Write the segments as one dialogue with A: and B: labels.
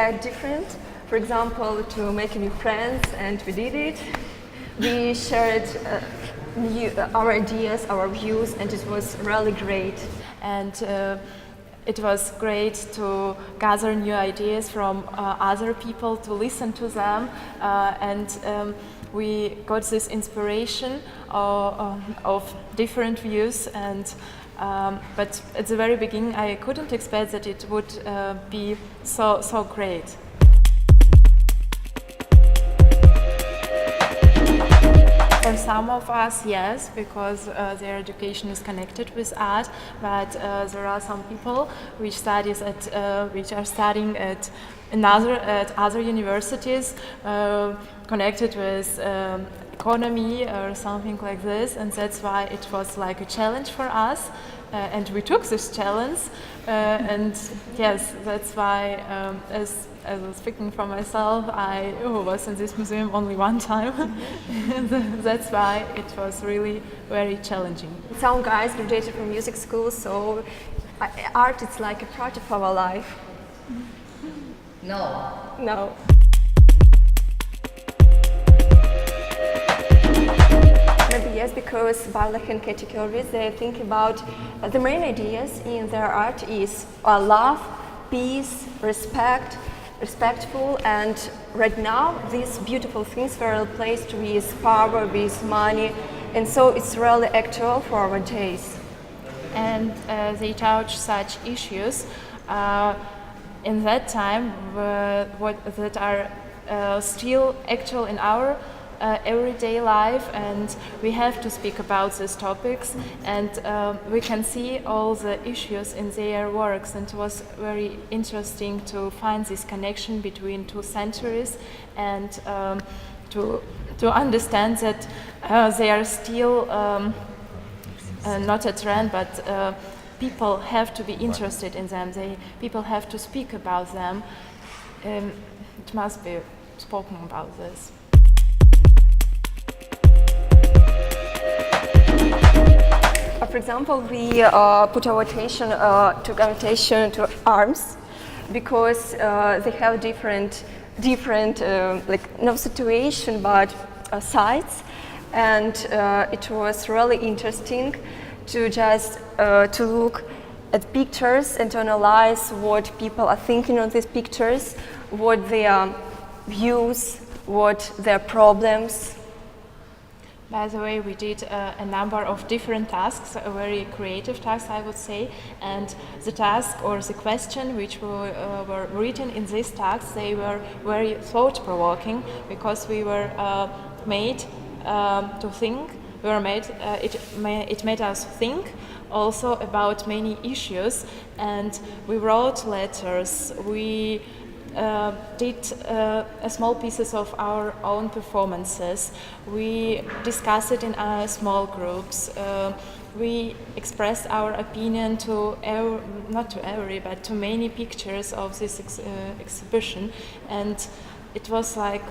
A: expect different. For example, to make new friends, and we did it. We shared our ideas, our views, and it was really great.
B: And it was great to gather new ideas from other people, to listen to them, and we got this inspiration of different views. And but at the very beginning, I couldn't expect that it would be so great. For some of us, yes, because their education is connected with art, but there are some people which are studying at other universities connected with economy or something like this, and that's why it was like a challenge for us, and we took this challenge, and yes, that's why as I was speaking for myself, I was in this museum only one time. That's why it was really very challenging.
A: Some guys graduated from music school, so art is like a part of our life.
C: No.
A: No. Maybe yes, because Barlach and Kollwitz, they think about the main ideas in their art is love, peace, respectful, and right now these beautiful things were replaced with power, with money, and so it's really actual for our days.
B: And they touch such issues in that time that are still actual in our everyday life, and we have to speak about these topics, and we can see all the issues in their works, and it was very interesting to find this connection between two centuries, and to understand that they are still not a trend, but people have to be interested in them, people have to speak about them. It must be spoken about this.
A: For example, we put our attention to arms, because they have different like no situation but sides, and it was really interesting to just to look at pictures and to analyze what people are thinking on these pictures, what their views, what their problems.
B: By the way, we did a number of different tasks, very creative tasks, I would say, and the task or the question which were written in these tasks, they were very thought-provoking, because we were made to think. It made us think also about many issues, and we wrote letters. We did small pieces of our own performances. We discussed it in our small groups. We expressed our opinion not to every, but to many pictures of this exhibition, and it was like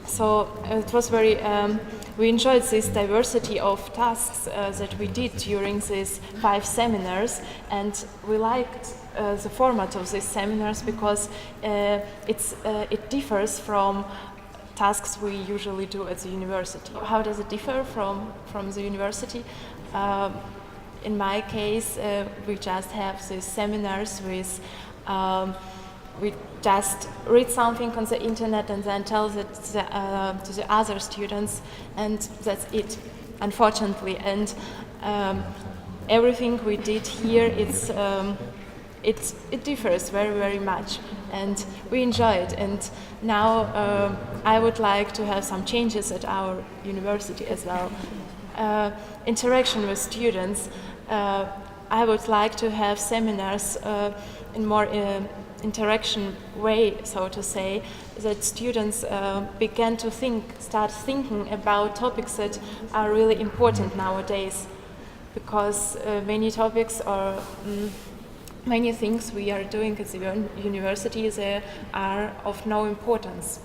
B: so. It was very. We enjoyed this diversity of tasks that we did during these 5 seminars, and we liked the format of these seminars because it differs from tasks we usually do at the university. How does it differ from the university? In my case, we just have these seminars with we just read something on the internet and then tell it to the other students, and that's it, unfortunately. And everything we did here, it differs very, very much, and we enjoy it. And now I would like to have some changes at our university as well. Interaction with students. I would like to have seminars in more interaction way, so to say, that students begin to start thinking about topics that are really important nowadays, because many topics or many things we are doing at the university, they are of no importance.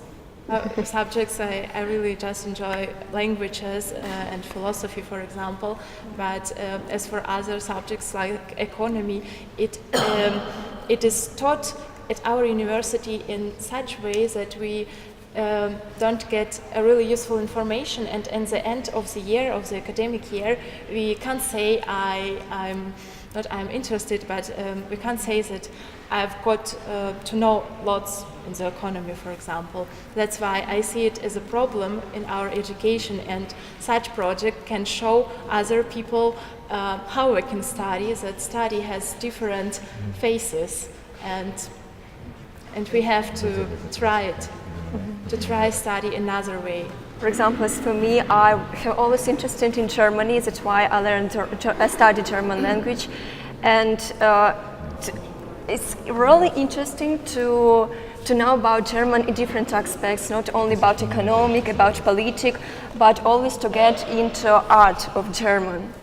B: Subjects I really just enjoy languages and philosophy, for example, but as for other subjects like economy, it is taught at our university in such ways that we don't get a really useful information, and at the end of the year, of the academic year, we can't say I'm interested, but we can't say that I've got to know lots in the economy, for example. That's why I see it as a problem in our education, and such project can show other people how we can study, that study has different phases, and we have to try it, to try study another way.
A: For example, as for me, I have always interested in Germany. That's why I studied German language, and it's really interesting to know about German in different aspects, not only about economic, about politics, but always to get into art of German.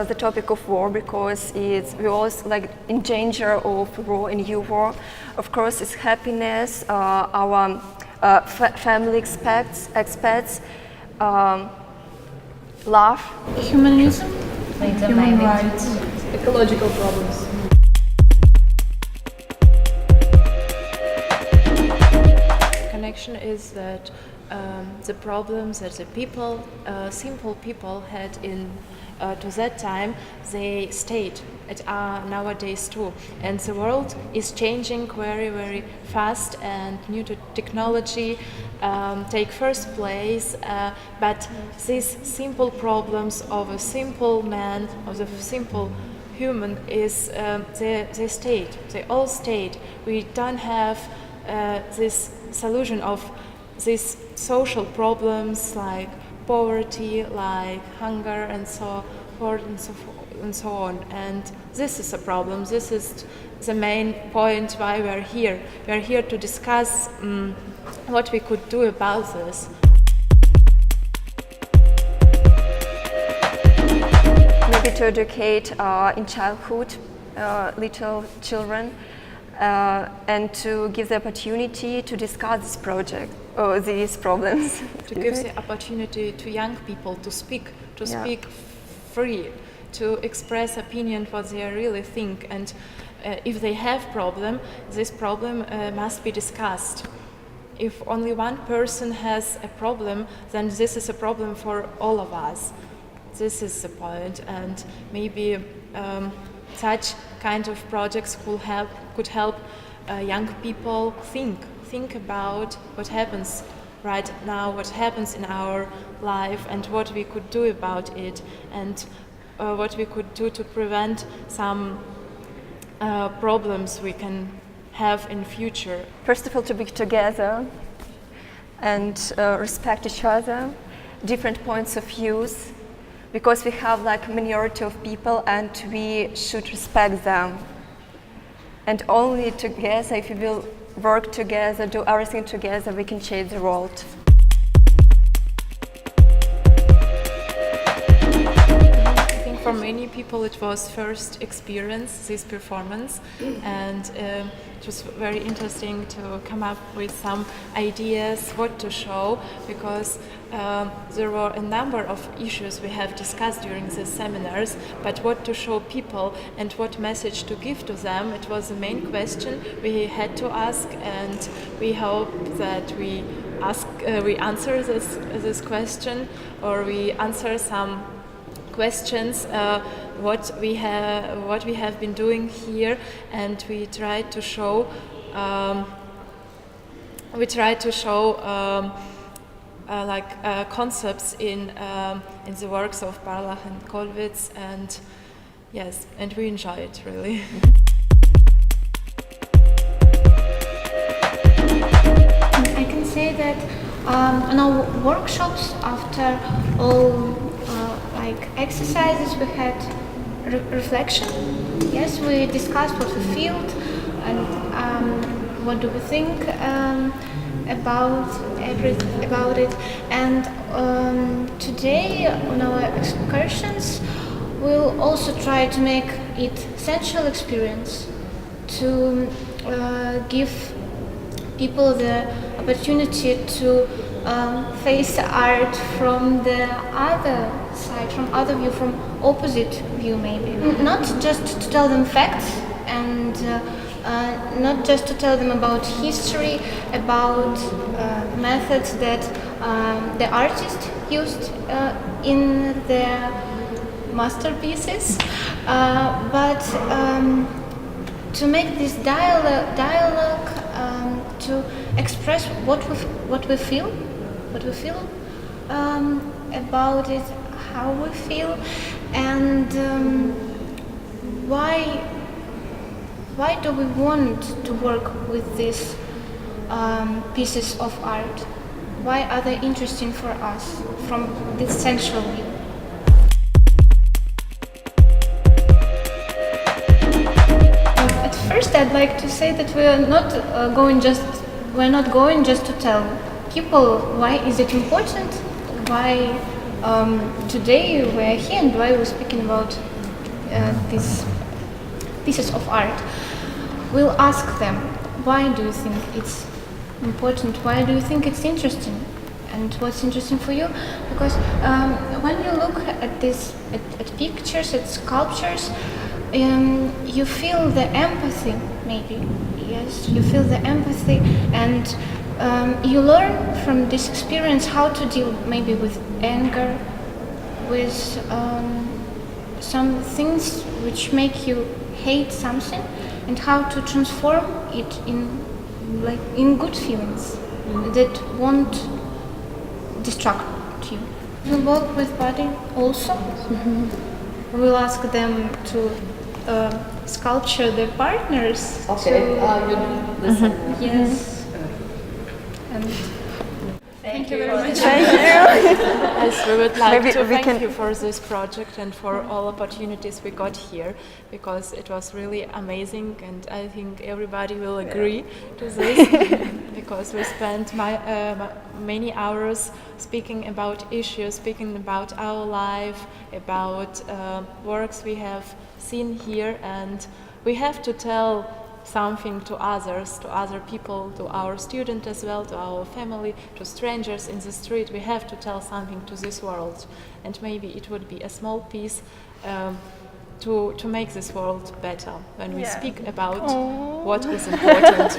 A: The topic of war, because we're always like in danger of war and new war. Of course, it's happiness, our family expects love,
C: humanism, human rights, ecological problems.
B: The connection is that the problems that the people, simple people had to that time, they stayed nowadays too. And the world is changing very, very fast, and new technology take first place. But these simple problems of a simple man, of the simple human, is they stayed. They all stayed. We don't have this solution of these social problems like poverty, like hunger, and so forth and so on. And this is a problem. This is the main point why we are here. We are here to discuss what we could do about this.
A: Maybe to educate in childhood little children, and to give the opportunity to discuss this project or these problems.
B: To give the opportunity to young people to speak free, to express opinion what they really think, and if they have problem, this problem must be discussed. If only one person has a problem, then this is a problem for all of us. This is the point, and maybe such kind of projects could help young people think about what happens right now, what happens in our life, and what we could do about it, and what we could do to prevent some problems we can have in future.
A: First of all, to be together and respect each other, different points of views, because we have like minority of people and we should respect them. And only together, if we will work together, do everything together, we can change the world.
B: I think for many people it was first experience, this performance, and it was very interesting to come up with some ideas what to show, because there were a number of issues we have discussed during the seminars, but what to show people and what message to give to them, it was the main question we had to ask, and we hope that we answer this question, or we answer some questions what we have been doing here, and we try to show concepts in the works of Barlach and Kollwitz, and yes, and we enjoy it really.
C: I can say that on our workshops, after all exercises, we had reflection. Yes, we discussed what we feel and what do we think about it. And today on our excursions, we'll also try to make it sensual experience, to give people the opportunity to face art from the other side, from other view, from opposite view maybe. Not just to tell them facts and not just to tell them about history, about methods that the artist used in their masterpieces, but to make this dialogue to express what we feel about it, how we feel, and why do we want to work with these pieces of art? Why are they interesting for us from this sensual view? At first, I'd like to say that we're not going just to tell people why is it important, why today we're here, and why we're speaking about these pieces of art. We'll ask them, why do you think it's important? Why do you think it's interesting? And what's interesting for you? Because when you look at this, at pictures, at sculptures, you feel the empathy, maybe. Yes, you feel the empathy, and you learn from this experience how to deal maybe with anger, with some things which make you hate something, and how to transform it in good feelings that won't distract you. We work with body also. We'll ask them to sculpture their partners.
D: Okay, listen.
C: Yes. And thank you very much.
A: Thank you.
B: Yes, we would like
A: Maybe
B: to
A: we
B: thank
A: can-
B: you for this project and for all opportunities we got here, because it was really amazing, and I think everybody will agree to this, because we spent many hours speaking about issues, speaking about our life, about works we have seen here, and we have to tell something to others, to other people, to our students as well, to our family, to strangers in the street. We have to tell something to this world, and maybe it would be a small piece to make this world better when we
A: Yeah.
B: speak about what is important.